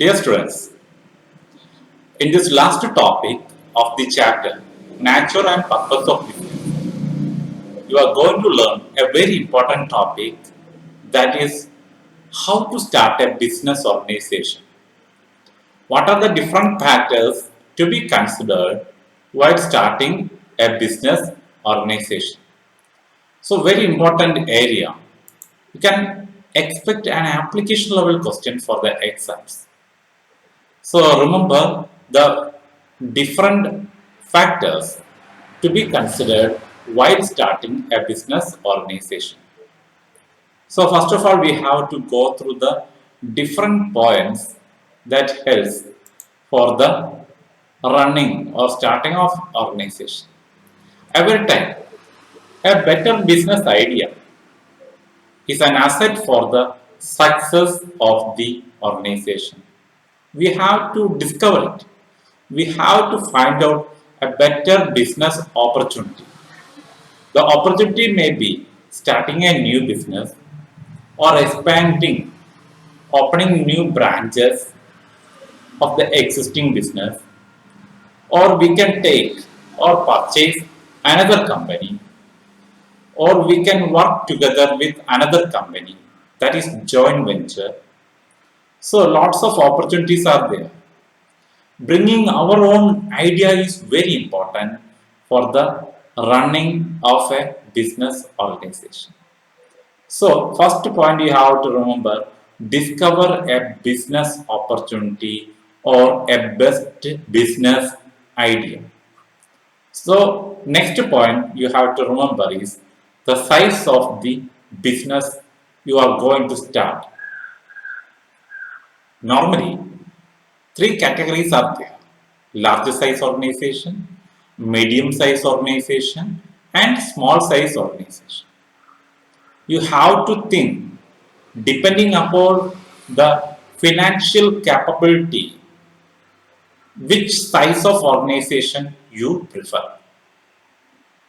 Dear students, in this last topic of the chapter, Nature and Purpose of Business, you are going to learn a very important topic, that is how to start a business organization. What are the different factors to be considered while starting a business organization? So, very important area. You can expect an application level question for the exams. So remember the different factors to be considered while starting a business organization. So first of all, we have to go through the different points that helps for the running or starting of organization. Every time, a better business idea is an asset for the success of the organization. We have to discover it. We have to find out a better business opportunity. The opportunity may be starting a new business or expanding, opening new branches of the existing business, or we can take or purchase another company, or we can work together with another company, that is joint venture. So lots of opportunities are there. Bringing our own idea is very important for the running of a business organization. So, first point you have to remember, discover a business opportunity or a best business idea. So, next point you have to remember is the size of the business you are going to start. Normally, three categories are there: large size organization, medium size organization, and small size organization. You have to think depending upon the financial capability, which size of organization you prefer.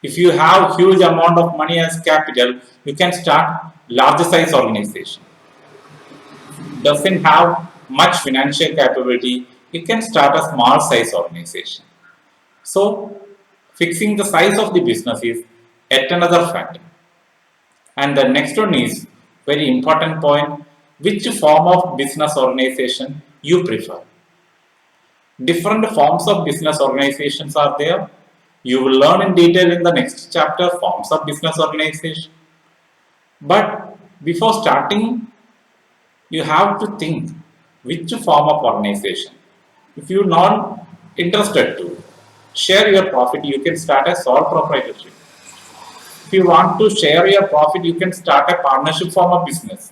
If you have huge amount of money as capital, you can start large size organization. Doesn't have much financial capability, you can start a small size organization. So, fixing the size of the business is yet another factor. And the next one is very important point: which form of business organization you prefer. Different forms of business organizations are there. You will learn in detail in the next chapter forms of business organization. But before starting, you have to think which form of organization. If you're not interested to share your profit, you can start a sole proprietorship. If you want to share your profit, you can start a partnership form of business.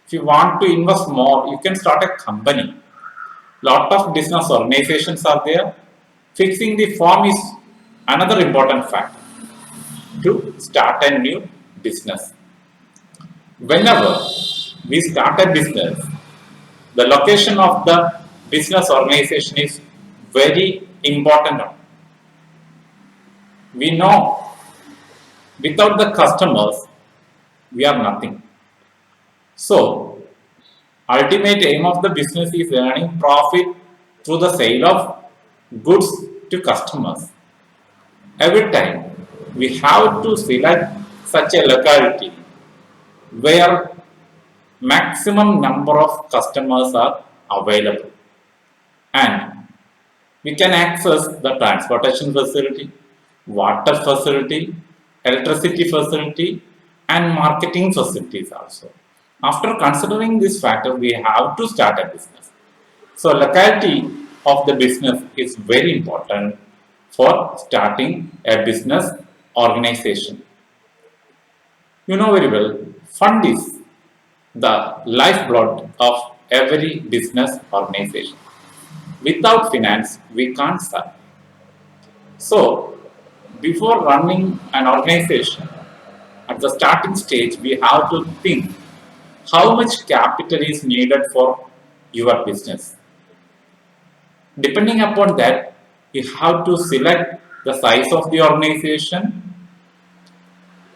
If you want to invest more, you can start a company. Lot of business organizations are there. Fixing the form is another important factor to start a new business. Whenever we start a business, the location of the business organization is very important. We know without the customers, we are nothing. So, ultimate aim of the business is earning profit through the sale of goods to customers. Every time we have to select such a locality where maximum number of customers are available, and we can access the transportation facility, water facility, electricity facility, and marketing facilities also. After considering this factor, we have to start a business. So, locality of the business is very important for starting a business organization. You know very well, fund is the lifeblood of every business organization. Without finance, we can't start. So, before running an organization, at the starting stage, we have to think how much capital is needed for your business. Depending upon that, you have to select the size of the organization,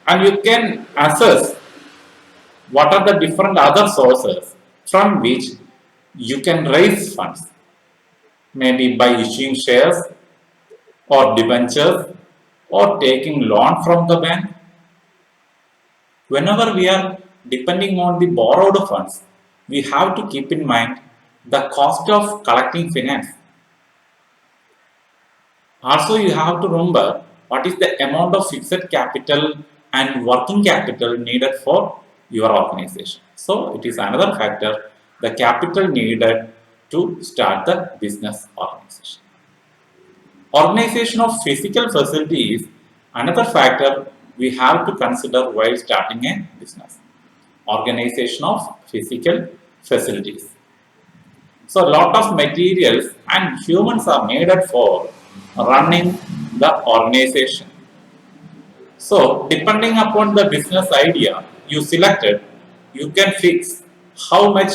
and you can assess what are the different other sources from which You can raise funds, maybe by issuing shares or debentures or taking loan from the bank. Whenever we are depending on the borrowed funds, we have to keep in mind the cost of collecting finance. Also, you have to remember what is the amount of fixed capital and working capital needed for your organization. So, it is another factor, the capital needed to start the business organization. Organization of physical facility is another factor we have to consider while starting a business. Organization of physical facilities. So a lot of materials and humans are needed for running the organization. So depending upon the business idea you selected, you can fix how much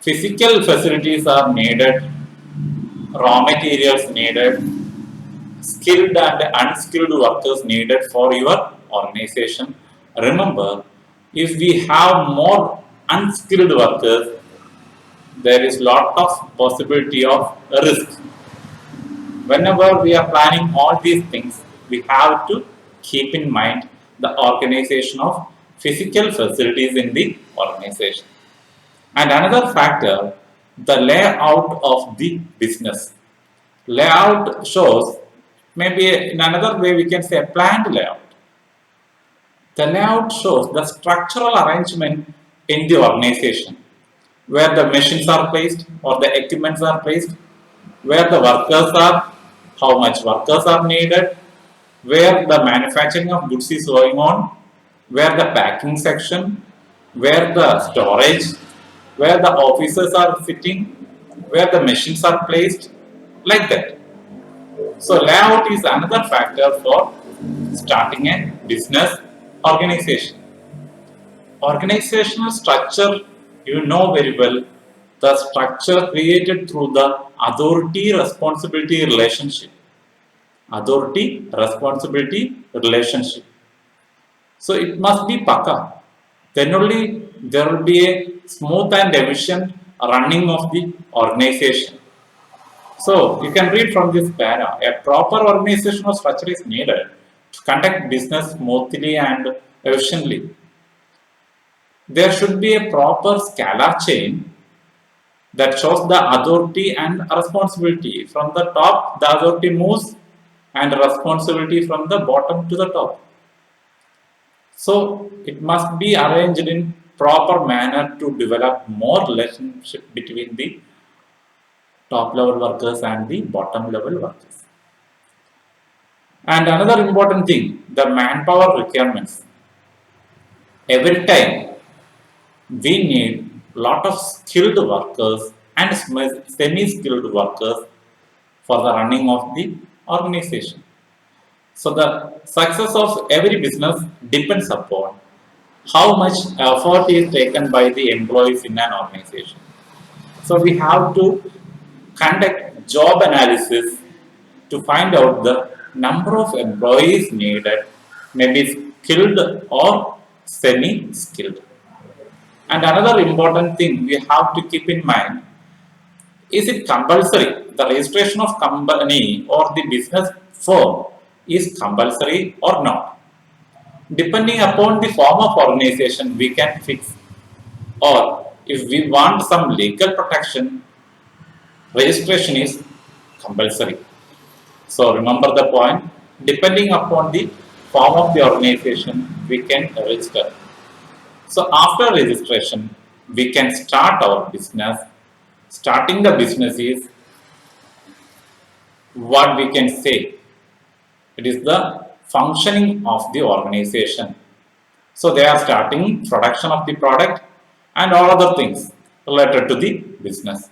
physical facilities are needed, raw materials needed, skilled and unskilled workers needed for your organization. Remember, if we have more unskilled workers, there is lot of possibility of risk. Whenever we are planning all these things, we have to keep in mind the organization of physical facilities in the organization. And another factor, the layout of the business. Layout shows, maybe in another way we can say planned layout. The layout shows the structural arrangement in the organization, where the machines are placed or the equipments are placed, where the workers are, how much workers are needed, where the manufacturing of goods is going on, where the packing section, where the storage, where the officers are sitting, where the machines are placed, like that. So layout is another factor for starting a business organization. Organizational structure, you know very well, the structure created through the authority responsibility relationship. Authority responsibility relationship. So it must be Paka. Then only there will be a smooth and efficient running of the organization. So you can read from this para. A proper organizational structure is needed to conduct business smoothly and efficiently. There should be a proper scalar chain that shows the authority and responsibility. From the top, the authority moves and responsibility from the bottom to the top. So it must be arranged in proper manner to develop more relationship between the top level workers and the bottom level workers. And another important thing, the manpower requirements. Every time we need lot of skilled workers and semi-skilled workers for the running of the organization. So the success of every business depends upon how much effort is taken by the employees in an organization. So we have to conduct job analysis to find out the number of employees needed, maybe skilled or semi-skilled. And another important thing we have to keep in mind, is it compulsory? The registration of company or the business firm is compulsory or not? Depending upon the form of organization, we can fix. Or if we want some legal protection, registration is compulsory. So remember the point. Depending upon the form of the organization, we can register. So after registration, we can start our business. Starting the business is what we can say. It is the functioning of the organization. So they are starting production of the product and all other things related to the business.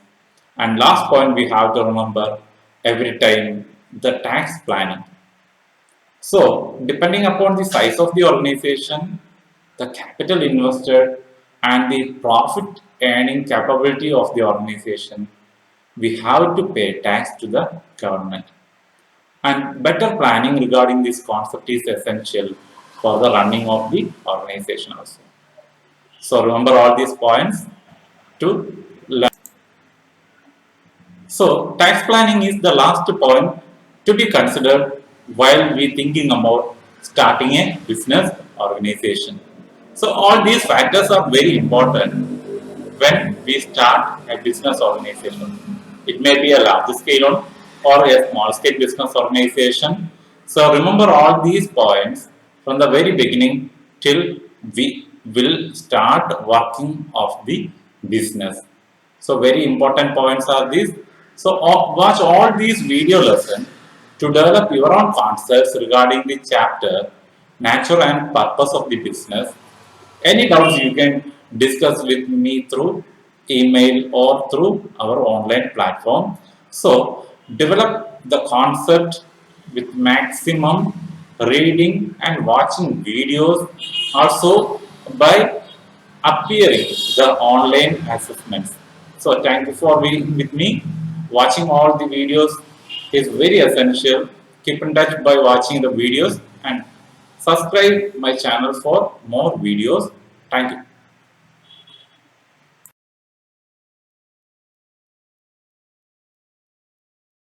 And last point we have to remember every time, the tax planning. So depending upon the size of the organization, the capital invested and the profit earning capability of the organization, we have to pay tax to the government. And better planning regarding this concept is essential for the running of the organization also. So remember all these points to learn. So tax planning is the last point to be considered while we thinking about starting a business organization. So all these factors are very important when we start a business organization. It may be a large scale one or a small scale business organization. So remember all these points from the very beginning till we will start working of the business. So very important points are these. So watch all these video lessons to develop your own concepts regarding the chapter nature and purpose of the business. Any doubts you can discuss with me through email or through our online platform. So develop the concept with maximum reading and watching videos, also by appearing the online assessments. So thank you for being with me. Watching all the videos is very essential. Keep in touch by watching the videos and subscribe my channel for more videos. Thank you.